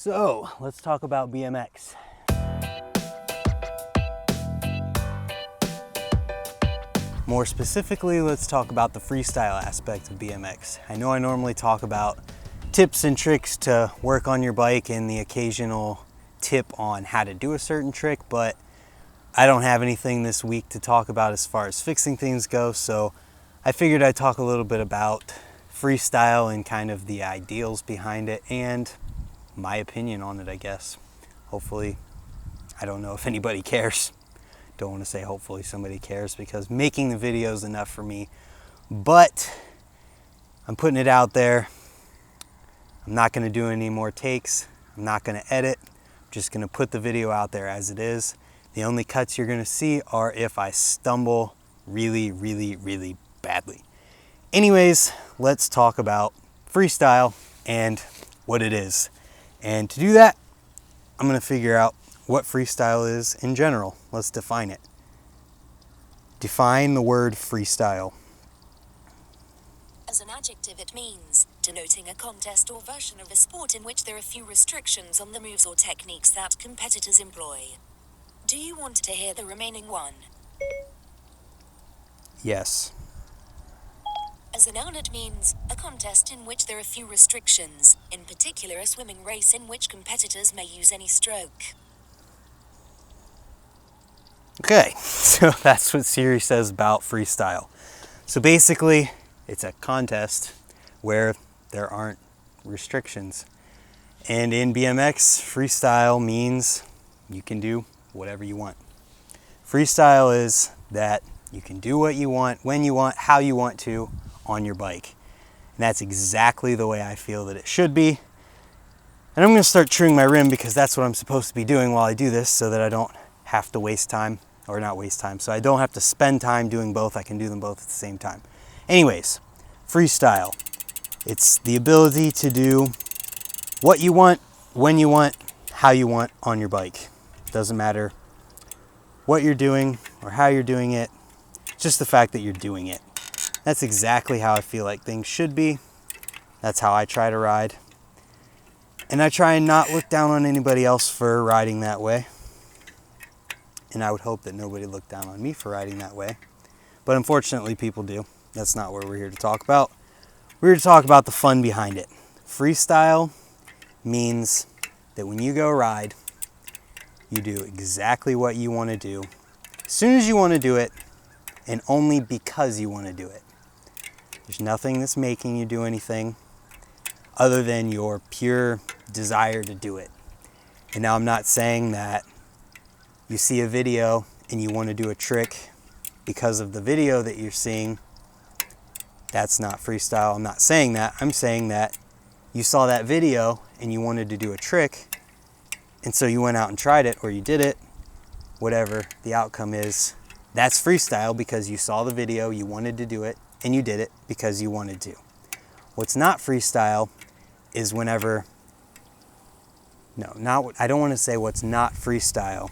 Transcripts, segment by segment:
So let's talk about BMX. More specifically, let's talk about the freestyle aspect of BMX. I know I normally talk about tips and tricks to work on your bike and the occasional tip on how to do a certain trick, but I don't have anything this week to talk about as far as fixing things go, so I figured I'd talk a little bit about freestyle and kind of the ideals behind it and my opinion on it, I guess. Hopefully, I don't know if anybody cares. Don't want to say hopefully somebody cares because making the video is enough for me, but I'm putting it out there. I'm not going to do any more takes. I'm not going to edit. I'm just going to put the video out there as it is. The only cuts you're going to see are if I stumble really, really, really badly. Anyways, let's talk about freestyle and what it is. And to do that, I'm going to figure out what freestyle is in general. Let's define it. Define the word freestyle. As an adjective, it means denoting a contest or version of a sport in which there are few restrictions on the moves or techniques that competitors employ. Do you want to hear the remaining one? Yes. As a noun, it means a contest in which there are few restrictions, in particular a swimming race in which competitors may use any stroke. Okay, so that's what Siri says about freestyle. So basically, it's a contest where there aren't restrictions. And in BMX, freestyle means you can do whatever you want. Freestyle is that you can do what you want, when you want, how you want to on your bike. And that's exactly the way I feel that it should be. And I'm going to start trimming my rim because that's what I'm supposed to be doing while I do this so that I don't have to waste time, or not waste time, so I don't have to spend time doing both. I can do them both at the same time. Anyways, freestyle. It's the ability to do what you want, when you want, how you want on your bike. Doesn't matter what you're doing or how you're doing it, just the fact that you're doing it. That's exactly how I feel like things should be. That's how I try to ride. And I try and not look down on anybody else for riding that way. And I would hope that nobody looked down on me for riding that way. But unfortunately, people do. That's not what we're here to talk about. We're here to talk about the fun behind it. Freestyle means that when you go ride, you do exactly what you want to do, as soon as you want to do it, and only because you want to do it. There's nothing that's making you do anything other than your pure desire to do it. And now I'm not saying that you see a video and you want to do a trick because of the video that you're seeing. That's not freestyle. I'm not saying that. I'm saying that you saw that video and you wanted to do a trick, and so you went out and tried it, or you did it, whatever the outcome is. That's freestyle because you saw the video, you wanted to do it, and you did it because you wanted to. What's not freestyle is whenever, I don't want to say what's not freestyle.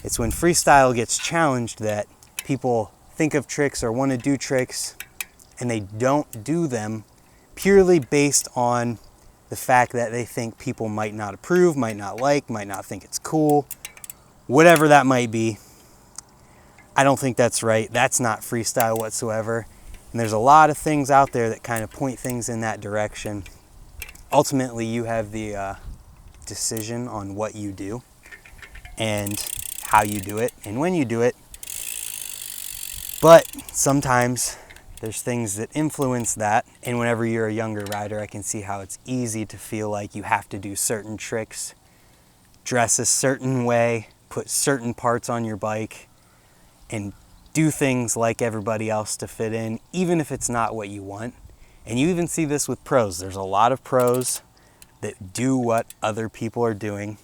It's when freestyle gets challenged that people think of tricks or want to do tricks and they don't do them purely based on the fact that they think people might not approve, might not like, might not think it's cool, whatever that might be. I don't think that's right. That's not freestyle whatsoever. And there's a lot of things out there that kind of point things in that direction. Ultimately, you have the decision on what you do and how you do it and when you do it. But sometimes there's things that influence that. And whenever you're a younger rider, I can see how it's easy to feel like you have to do certain tricks, dress a certain way, put certain parts on your bike, and do things like everybody else to fit in, even if it's not what you want. And you even see this with pros. There's a lot of pros that do what other people are doing.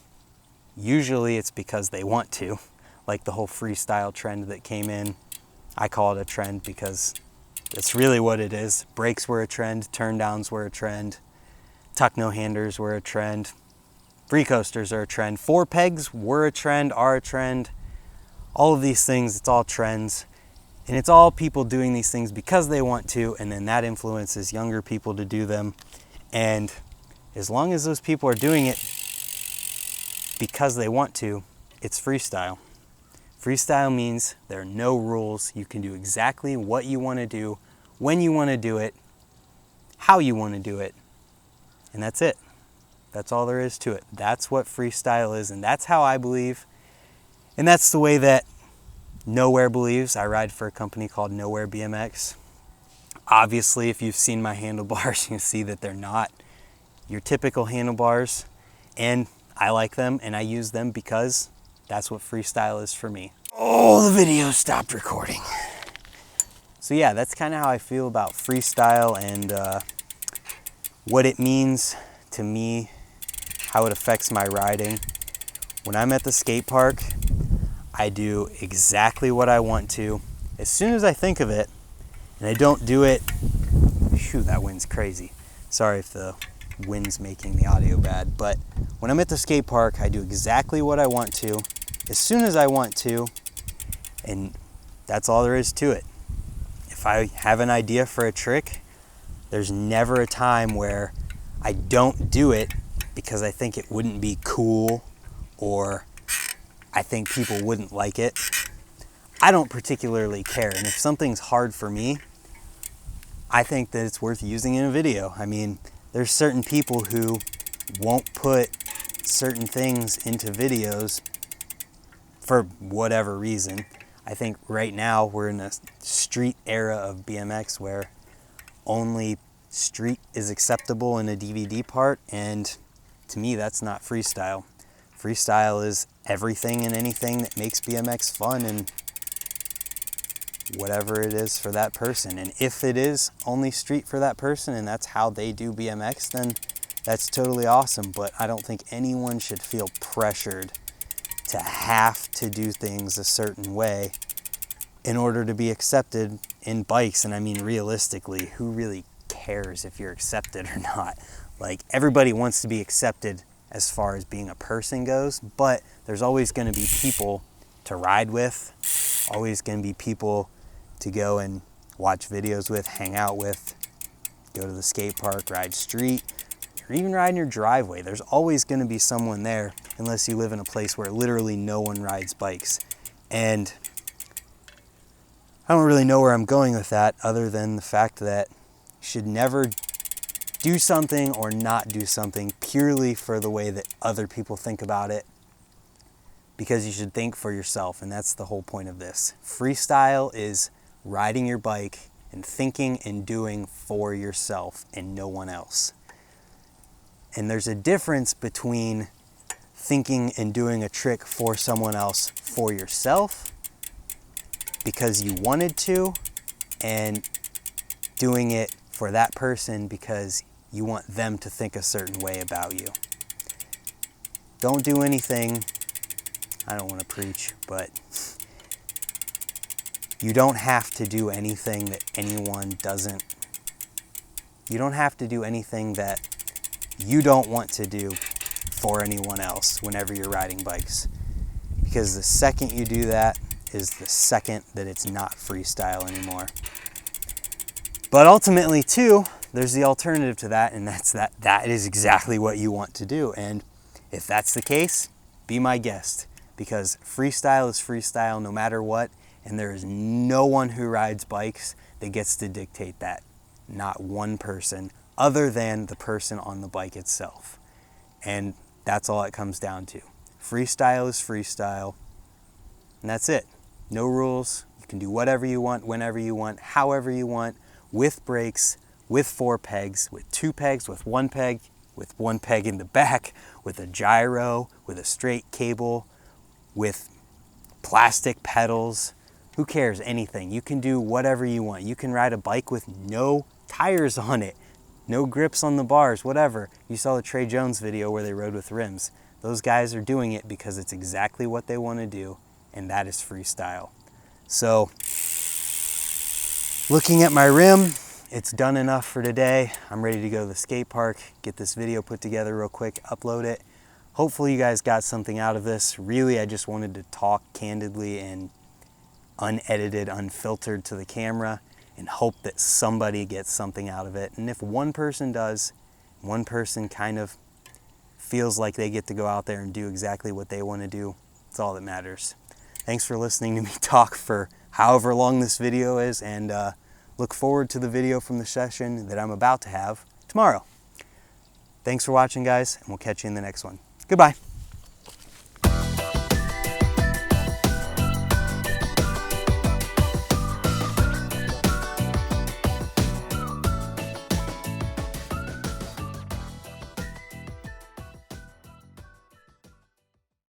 Usually it's because they want to, like the whole freestyle trend that came in. I call it a trend because it's really what it is. Brakes were a trend, turn downs were a trend, tuck no handers were a trend, free coasters are a trend, 4 pegs were a trend, are a trend. All of these things, it's all trends. And it's all people doing these things because they want to, and then that influences younger people to do them. And as long as those people are doing it because they want to, it's freestyle. Freestyle means there are no rules. You can do exactly what you want to do, when you want to do it, how you want to do it, and that's it. That's all there is to it. That's what freestyle is, and that's how I believe, and that's the way that Nowhere believes. I ride for a company called Nowhere BMX. Obviously, if you've seen my handlebars, you can see that they're not your typical handlebars, and I like them, and I use them because that's what freestyle is for me. Oh, the video stopped recording. So yeah, that's kind of how I feel about freestyle and what it means to me, how it affects my riding. When I'm at the skate park, I do exactly what I want to as soon as I think of it, and I don't do it. Phew, that wind's crazy. Sorry if the wind's making the audio bad, but when I'm at the skate park, I do exactly what I want to as soon as I want to, and that's all there is to it. If I have an idea for a trick, there's never a time where I don't do it because I think it wouldn't be cool or I think people wouldn't like it. I don't particularly care, and if something's hard for me, I think that it's worth using in a video. I mean, there's certain people who won't put certain things into videos for whatever reason. I think right now we're in a street era of BMX where only street is acceptable in a DVD part, and to me that's not freestyle. Freestyle is everything and anything that makes BMX fun and whatever it is for that person. And if it is only street for that person and that's how they do BMX, then that's totally awesome. But I don't think anyone should feel pressured to have to do things a certain way in order to be accepted in bikes. And I mean, realistically, who really cares if you're accepted or not? Like, everybody wants to be accepted as far as being a person goes, but there's always going to be people to ride with, always going to be people to go and watch videos with, hang out with, go to the skate park, ride street, or even ride in your driveway. There's always going to be someone there unless you live in a place where literally no one rides bikes. And I don't really know where I'm going with that other than the fact that you should never do something or not do something purely for the way that other people think about it, because you should think for yourself, and that's the whole point of this. Freestyle is riding your bike and thinking and doing for yourself and no one else. And there's a difference between thinking and doing a trick for someone else for yourself because you wanted to, and doing it for that person because you want them to think a certain way about you. Don't do anything, I don't want to preach, but you don't have to do anything that anyone doesn't. You don't have to do anything that you don't want to do for anyone else whenever you're riding bikes. Because the second you do that is the second that it's not freestyle anymore. But ultimately, too, there's the alternative to that, and that's that is exactly what you want to do. And if that's the case, be my guest, because freestyle is freestyle no matter what, and there is no one who rides bikes that gets to dictate that. Not one person, other than the person on the bike itself. And that's all it comes down to. Freestyle is freestyle, and that's it. No rules. You can do whatever you want, whenever you want, however you want, with brakes, with 4 pegs, with 2 pegs, with 1 peg, with 1 peg in the back, with a gyro, with a straight cable, with plastic pedals. Who cares? Anything. You can do whatever you want. You can ride a bike with no tires on it, no grips on the bars, whatever. You saw the Trey Jones video where they rode with rims. Those guys are doing it because it's exactly what they want to do, and that is freestyle. So, looking at my rim, it's done enough for today. I'm ready to go to the skate park, get this video put together real quick, upload it. Hopefully you guys got something out of this. Really, I just wanted to talk candidly and unedited, unfiltered to the camera, and hope that somebody gets something out of it. And if one person does, one person kind of feels like they get to go out there and do exactly what they want to do. It's all that matters. Thanks for listening to me talk for however long this video is, and look forward to the video from the session that I'm about to have tomorrow. Thanks for watching, guys, and we'll catch you in the next one. Goodbye.